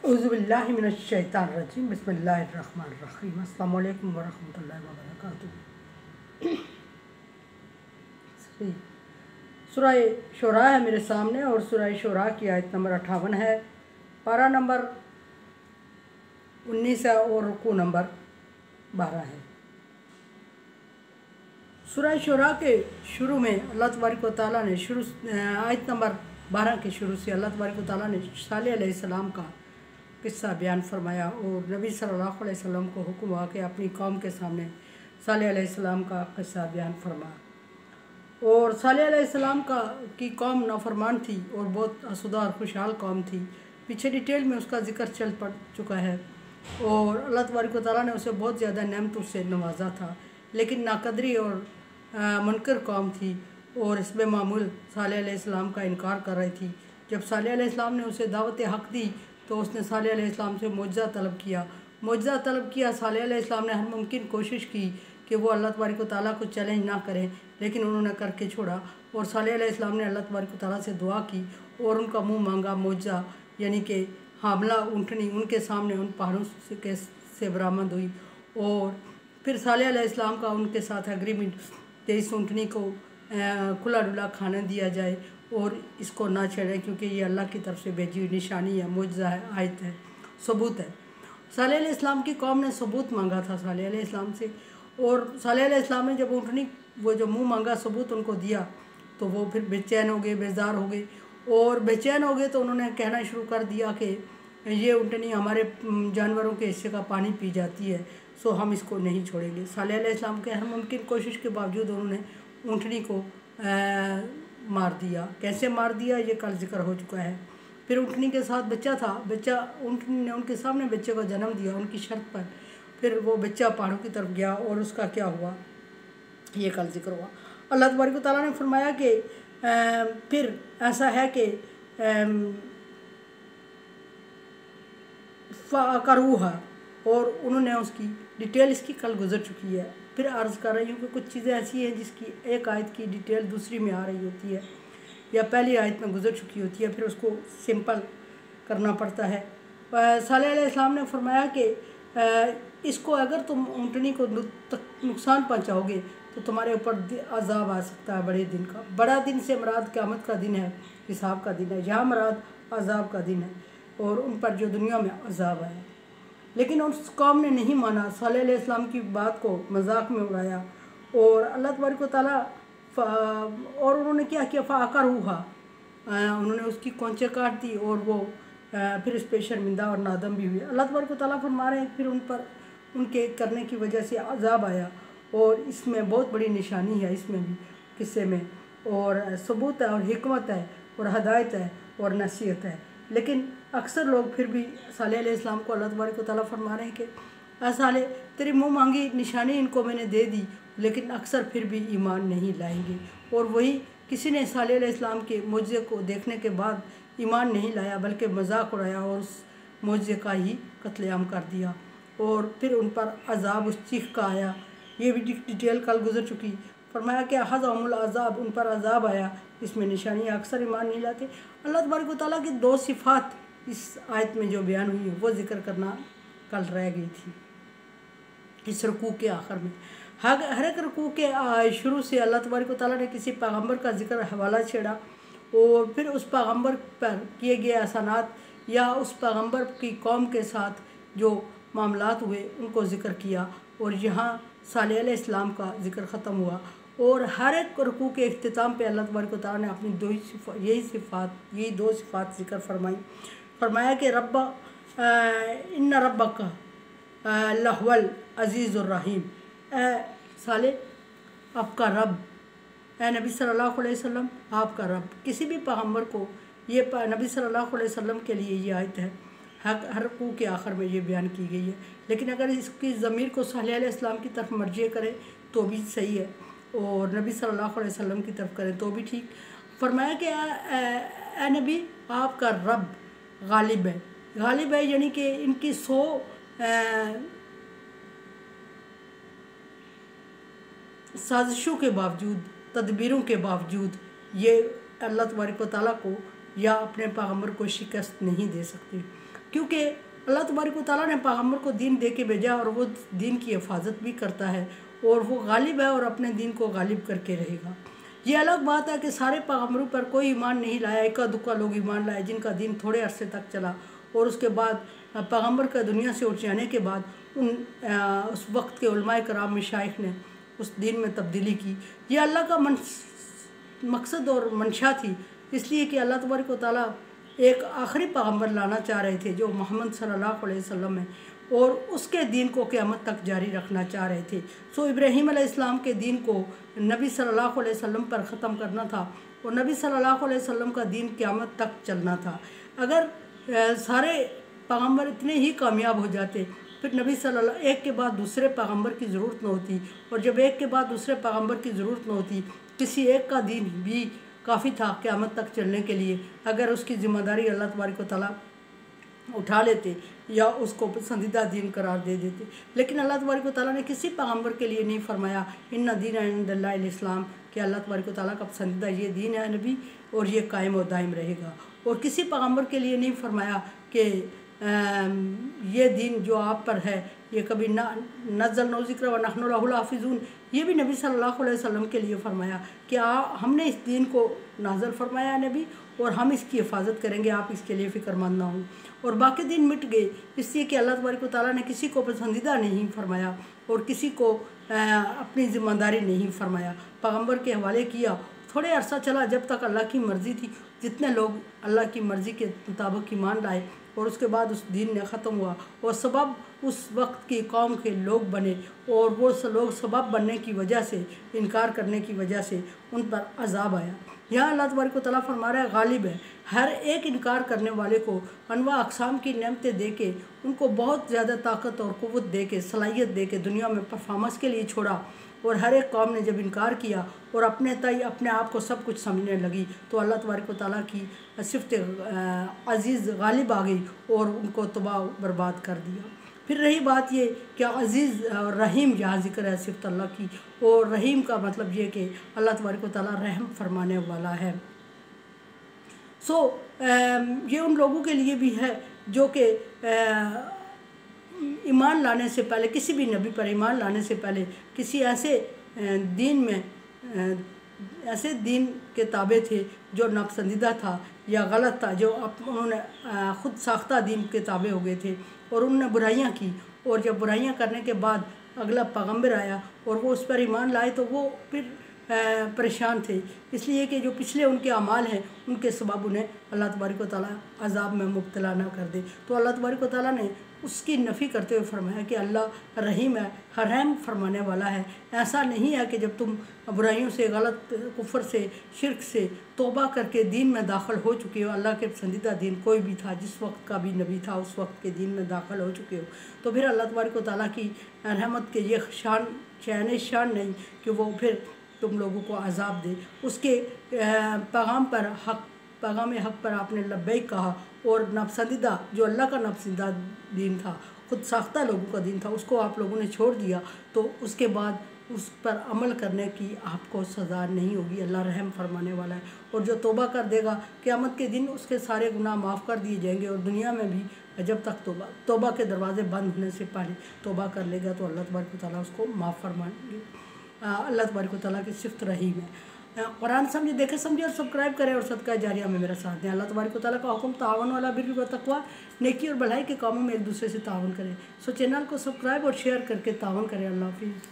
औज़ुबिल्लाहि मिनश्शैतानिर्रजीम बिस्मिल्लाहिर्रहमानिर्रहीम अस्सलामु अलैकुम वरहमतुल्लाहि वबरकातुहू। सूरह शुरा है मेरे सामने और सूरह शुरा की आयत नंबर 58 है, पारा नंबर 19 है और रुकू नंबर 12 है। सूरह शुरा के शुरू में अल्लाह तबारक व तआला ने आयत नंबर 12 के शुरू से अल्लाह तबारक व तआला ने सालेह अलैहिस्सलाम का किस्सा बयान फरमाया और नबी सल्लल्लाहु अलैहि वसल्लम को हुक्म हुआ कि अपनी कौम के सामने सालेह अलैहिस्सलाम का किस्सा बयान फरमा। और सालेह अलैहिस्सलाम की कौम नाफरमान थी और बहुत आसूदा और खुशहाल कौम थी। पीछे डिटेल में उसका जिक्र चल पड़ चुका है और अल्लाह तबारक व तआला ने उसे बहुत ज़्यादा नेमतों से नवाजा था, लेकिन नाकदरी और मुनकर कौम थी और इसमें मामूल सालेह अलैहिस्सलाम का इनकार कर रही थी। जब सालेह अलैहिस्सलाम ने उसे दावत हक़ दी तो उसने सालेह अलैहिस्सलाम से मुआवज़ा तलब किया। सालेह अलैहिस्सलाम ने हर मुमकिन कोशिश की कि वो अल्लाह तबारक व तआला को चैलेंज ना करें, लेकिन उन्होंने करके छोड़ा। और सालेह अलैहिस्सलाम ने अल्लाह तबारक व तआला से दुआ की और उनका मुँह मांगा मुआवज़ा, यानी कि हामला ऊँटनी उनके सामने उन पहाड़ों से बरामद हुई। और फिर सालेह अलैहिस्सलाम का उनके साथ एग्रीमेंट कि इस ऊँटनी को खुला डुला खाना दिया जाए और इसको ना छेड़े, क्योंकि ये अल्लाह की तरफ से भेजी हुई निशानी है, मुआवज़ा है, आयत है, सबूत है। सालेह अलैहिस्सलाम की कौम ने सबूत मांगा था सालेह अलैहिस्सलाम से, और सालेह अलैहिस्सलाम ने जब ऊँटनी वो जो मुँह मांगा सबूत उनको दिया तो वो फिर बेचैन हो गए, बेजार हो गए। और बेचैन हो गए तो उन्होंने कहना शुरू कर दिया कि ये ऊँटनी हमारे जानवरों के हिस्से का पानी पी जाती है, सो हम इसको नहीं छोड़ेंगे। सालेह अलैहिस्सलाम के हर मुमकिन कोशिश के बावजूद उन्होंने ऊँटनी को मार दिया। कैसे मार दिया ये कल जिक्र हो चुका है। फिर ऊँटनी के साथ बच्चा था, ऊँटनी ने उनके सामने बच्चे को जन्म दिया उनकी शर्त पर। फिर वो बच्चा पहाड़ों की तरफ गया और उसका क्या हुआ ये कल जिक्र हुआ। अल्लाह तबारक व तआला ने फरमाया कि फिर ऐसा है कि फ़अक़रूहा, और उन्होंने उसकी डिटेल इसकी कल गुजर चुकी है। फिर अर्ज़ कर रही हूँ कि कुछ चीज़ें ऐसी हैं जिसकी एक आयत की डिटेल दूसरी में आ रही होती है या पहली आयत में गुजर चुकी होती है, फिर उसको सिंपल करना पड़ता है। सालेह अलैहिस्सलाम ने फरमाया कि इसको अगर तुम ऊँटनी को नुकसान पहुँचाओगे तो तुम्हारे ऊपर अज़ाब आ सकता है बड़े दिन का। बड़ा दिन से मुराद क़यामत का दिन है, हिसाब का दिन है, यहाँ मुराद अज़ाब का दिन है और उन पर जो दुनिया में अज़ाब आया। लेकिन उस कौम ने नहीं माना, सालेह अलैहिस्सलाम की बात को मजाक में उड़ाया और अल्लाह तबारक व तआला और उन्होंने क्या किया, फ़अक़रूहा, उन्होंने उसकी कोंचे काट दी और वो फिर इस पर शर्मिंदा और नादम भी हुई। अल्लाह तबारक व तआला फरमा रहे हैं फिर उन पर उनके करने की वजह से अज़ाब आया और इसमें बहुत बड़ी निशानी है, इसमें भी किस्से में और सबूत है और हिकमत है और हदायत है और नसीहत है। लेकिन अक्सर लोग फिर भी सालेह अलैहिस्सलाम को अल्लाह तबारक व तआला फरमा रहे हैं कि साले तेरी मुँह मांगी निशानी इनको मैंने दे दी, लेकिन अक्सर फिर भी ईमान नहीं लाएंगे। और वही किसी ने सालेह अलैहिस्सलाम के मुआवज़े को देखने के बाद ईमान नहीं लाया बल्कि मजाक उड़ाया और उस मुआवज़े का ही कत्लेआम कर दिया और फिर उन पर अज़ाब उस चीख का आया। ये भी डिटेल कल गुजर चुकी। फरमाया कि हज़अहुमुल अज़ाब, उन पर अज़ाब आया, इसमें निशानियाँ, अक्सर ईमान नहीं लाते। अल्लाह तबारक व तआला की दो सिफ़ात इस आयत में जो बयान हुई है वो जिक्र करना कल रह गई थी इस रुकू के आखिर में। हर एक रुकू के शुरू से अल्लाह तबारक व तआला ने किसी पैगम्बर का जिक्र हवाला छेड़ा और फिर उस पैगम्बर पर किए गए एहसानात या उस पैगम्बर की कौम के साथ जो मामलात हुए उनको ज़िक्र किया और यहाँ सालेह अलैहिस्सलाम का ज़िक्र ख़त्म हुआ। और हर एक रुकू के इख्तिताम पे अल्लाह तबारक व तआला ने अपनी यही दो सिफ़ात ज़िक्र फरमाई। फरमाया कि इन्ना रब्बका लहुवल अज़ीज़ुर रहीम, साले आपका रब, नबी सल्लल्लाहु अलैहि वसल्लम आपका रब। किसी भी पैगम्बर को ये नबी सल्लल्लाहु अलैहि वसल्लम के लिए ये आयत है, हर रुकू के आखिर में ये बयान की गई है। लेकिन अगर इसकी ज़मीर को सालेह अलैहिस्सलाम की तरफ मर्जी करें तो भी सही है और नबी सल्लल्लाहु अलैहि वसल्लम की तरफ करें तो भी ठीक। फरमाया कि ए नबी आपका रब गालिब है, यानी कि इनकी 100 साजिशों के बावजूद, तदबीरों के बावजूद ये अल्लाह तबारक व तआला को या अपने पैगम्बर को शिकस्त नहीं दे सकते। क्योंकि अल्लाह तबारक व तआला ने पैगम्बर को दीन दे के भेजा और वो दीन की हिफाजत भी करता है और वो गालिब है और अपने दीन को गालिब करके रहेगा। ये अलग बात है कि सारे पैगम्बरों पर कोई ईमान नहीं लाया, इक्का दुक्का लोग ईमान लाए जिनका दीन थोड़े अरसे तक चला और उसके बाद पैगम्बर का दुनिया से उठ जाने के बाद उस वक्त के उलमाए कराम मशाइख ने उस दीन में तब्दीली की। ये अल्लाह का मकसद और मंशा थी, इसलिए कि अल्लाह तबारक व तआला एक आखिरी पैगम्बर लाना चाह रहे थे जो मोहम्मद सल्लल्लाहु अलैहि वसल्लम है और उसके दीन को क़यामत तक जारी रखना चाह रहे थे। सो इब्राहीम अलैहिस्सलाम के दीन को नबी सल्लल्लाहु अलैहि वसल्लम पर ख़त्म करना था और नबी सल्लल्लाहु अलैहि वसल्लम का दीन क़यामत तक चलना था। अगर सारे पैगम्बर इतने ही कामयाब हो जाते फिर नबी सल्लल्लाहु एक के बाद दूसरे पैगम्बर की ज़रूरत न होती, और जब एक के बाद दूसरे पैगम्बर की ज़रूरत न होती किसी एक का दीन भी काफ़ी था क़यामत तक चलने के लिए, अगर उसकी ज़िम्मेदारी अल्लाह तबारक व तआला उठा लेते या उसको पसंदीदा दीन करार दे देते। लेकिन अल्लाह तबारक व तआला ने किसी पैगम्बर के लिए नहीं फरमाया इन्ना दीन इंदल्लाहिल इस्लाम, कि अल्लाह तबारक व तआला का पसंदीदा ये दीन है नबी और ये कायम और दायम रहेगा। और किसी पैगम्बर के लिए नहीं फरमाया कि ये दीन जो आप पर है ये कभी नज़्ज़लना ज़िक्र व नहनु लहु हाफ़िज़ून, ये भी नबी सल्लल्लाहु अलैहि वसल्लम के लिए फरमाया कि हमने इस दीन को नाज़िल फरमाया है नबी और हम इसकी हिफाजत करेंगे, आप इसके लिए फ़िक्रमंद ना हो। और बाकी दिन मिट गए इसलिए कि अल्लाह तबारक व तआला ने किसी को पसंदीदा नहीं फरमाया और किसी को अपनी ज़िम्मेदारी नहीं फरमाया, पैगम्बर के हवाले किया। थोड़े अरसा चला जब तक अल्लाह की मर्ज़ी थी, जितने लोग अल्लाह की मर्ज़ी के मुताबिक ईमान लाए और उसके बाद उस दीन ने ख़त्म हुआ और सबब उस वक्त की कौम के लोग बने और वो लोग सबब बनने की वजह से, इनकार करने की वजह से उन पर अज़ाब आया। यहाँ अल्लाह तबारक व तआला फरमा रहा है गालिब है, हर एक इनकार करने वाले को अनवा अक़साम की नेमतें दे के, उनको बहुत ज़्यादा ताकत और क़ुव्वत दे के, सलाहियत दे के दुनिया में परफॉर्मेंस के लिए छोड़ा। और हर एक कौम ने जब इनकार किया और अपने तय अपने आप को सब कुछ समझने लगी तो अल्लाह तबारक व तआला की सिफ़त अज़ीज़ गालिब आ गई और उनको तबाह बर्बाद कर दिया। फिर रही बात ये कि अज़ीज़ और रहीम यहाँ ज़िक्र है सिफ़त अल्लाह की, और रहीम का मतलब ये कि अल्लाह तबारक व तआला रहम फरमाने वाला है। ये उन लोगों के लिए भी है जो कि ईमान लाने से पहले, किसी भी नबी पर ईमान लाने से पहले किसी ऐसे दीन में ऐसे दीन के ताबे थे जो नापसंदीदा था या गलत था, जो उन्होंने ख़ुद साख्ता दीन के ताबे हो गए थे और उन्होंने बुराइयां की। और जब बुराइयां करने के बाद अगला पैगम्बर आया और वो उस पर ईमान लाए तो वो फिर परेशान थे, इसलिए कि जो पिछले उनके अमाल हैं उनके सबब उन्हें अल्लाह तबारक व तआला अज़ाब में मुब्तला ना कर दे। तो अल्लाह तबारक व तआला ने उसकी नफ़ी करते हुए फरमाया कि अल्लाह रहीम है, रहम फरमाने वाला है। ऐसा नहीं है कि जब तुम बुराइयों से, गलत कुफ्र से, शिरक से तौबा करके दीन में दाखिल हो चुके हो, अल्लाह के पसंदीदा दीन कोई भी था, जिस वक्त का भी नबी था उस वक्त के दीन में दाखिल हो चुके हो, तो फिर अल्लाह तबारक व तआला की रहमत के ये शान नहीं कि वो फिर तुम लोगों को अज़ाब दे। उसके पैगाम हक़ पर आपने लब्बैक कहा और नापसंदीदा जो अल्लाह का नापसंदीदा दीन था, ख़ुद साख्ता लोगों का दीन था, उसको आप लोगों ने छोड़ दिया तो उसके बाद उस पर अमल करने की आपको सज़ा नहीं होगी। अल्लाह रहम फरमाने वाला है और जो तौबा कर देगा क़यामत के दिन उसके सारे गुनाह माफ़ कर दिए जाएंगे और दुनिया में भी जब तक तौबा के दरवाज़े बंद होने से पहले तौबा कर लेगा तो अल्लाह तबारक व तआला उसको माफ़ फरमाएंगे। अल्लाह तबारक व तआला की सिफ़त रहीम है। कुरान समझे, देखे समझे और सब्सक्राइब करें और सदका जारिया में मेरा साथ दें। अल्लाह तबारक व तआला का हुक्म तावन वाला बिर्र व तक़वा, नेकी और भलाई के कामों में एक दूसरे से तावन करें। चैनल को सब्सक्राइब और शेयर करके तावन करें। अल्लाह हाफ़िज़।